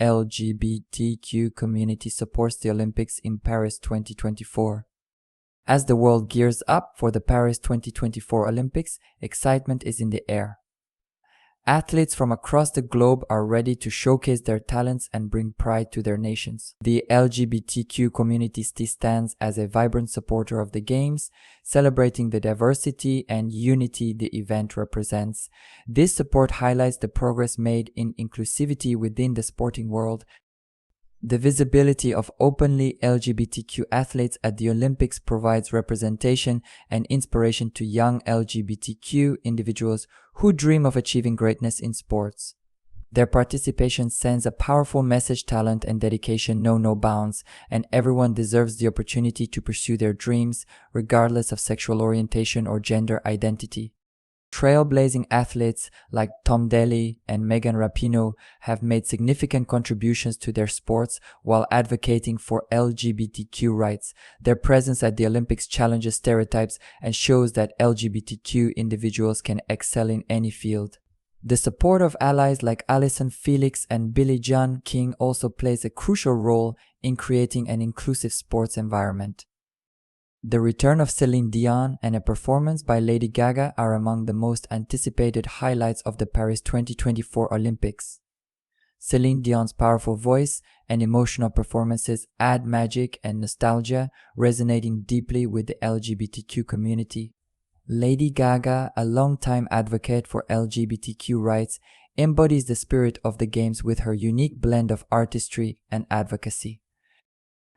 LGBTQ community supports the Olympics in Paris 2024. As the world gears up for the Paris 2024 Olympics, excitement is in the air. Athletes from across the globe are ready to showcase their talents and bring pride to their nations. The LGBTQ community stands as a vibrant supporter of the Games, celebrating the diversity and unity the event represents. This support highlights the progress made in inclusivity within the sporting world. The visibility of openly LGBTQ athletes at the Olympics provides representation and inspiration to young LGBTQ individuals who dream of achieving greatness in sports. Their participation sends a powerful message: talent and dedication know no bounds, and everyone deserves the opportunity to pursue their dreams, regardless of sexual orientation or gender identity. Trailblazing athletes like Tom Daley and Megan Rapinoe have made significant contributions to their sports while advocating for LGBTQ rights. Their presence at the Olympics challenges stereotypes and shows that LGBTQ individuals can excel in any field. The support of allies like Allyson Felix and Billie Jean King also plays a crucial role in creating an inclusive sports environment. The return of Celine Dion and a performance by Lady Gaga are among the most anticipated highlights of the Paris 2024 Olympics. Celine Dion's powerful voice and emotional performances add magic and nostalgia, resonating deeply with the LGBTQ community. Lady Gaga, a longtime advocate for LGBTQ rights, embodies the spirit of the Games with her unique blend of artistry and advocacy.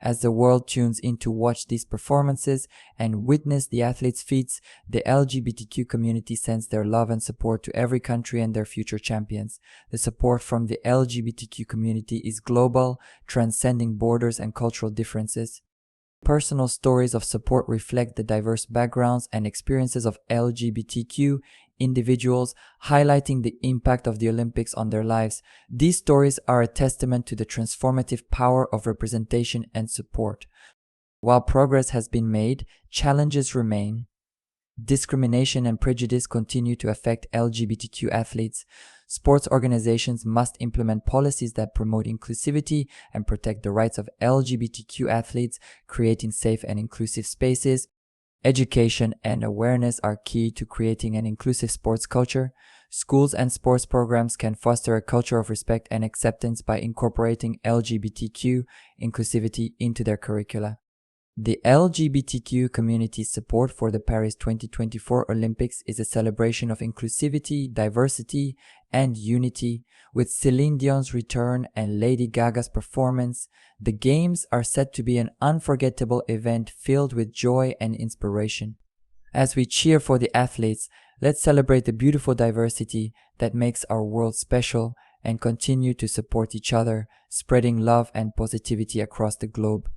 As the world tunes in to watch these performances and witness the athletes' feats, the LGBTQ community sends their love and support to every country and their future champions. The support from the LGBTQ community is global, transcending borders and cultural differences. Personal stories of support reflect the diverse backgrounds and experiences of LGBTQ individuals, highlighting the impact of the Olympics on their lives. These stories are a testament to the transformative power of representation and support. While progress has been made, challenges remain. Discrimination and prejudice continue to affect LGBTQ athletes. Sports organizations must implement policies that promote inclusivity and protect the rights of LGBTQ athletes, creating safe and inclusive spaces. Education and awareness are key to creating an inclusive sports culture. Schools and sports programs can foster a culture of respect and acceptance by incorporating LGBTQ inclusivity into their curricula. The LGBTQ community's support for the Paris 2024 Olympics is a celebration of inclusivity, diversity, and unity. With Celine Dion's return and Lady Gaga's performance, the Games are set to be an unforgettable event filled with joy and inspiration. As we cheer for the athletes, let's celebrate the beautiful diversity that makes our world special and continue to support each other, spreading love and positivity across the globe.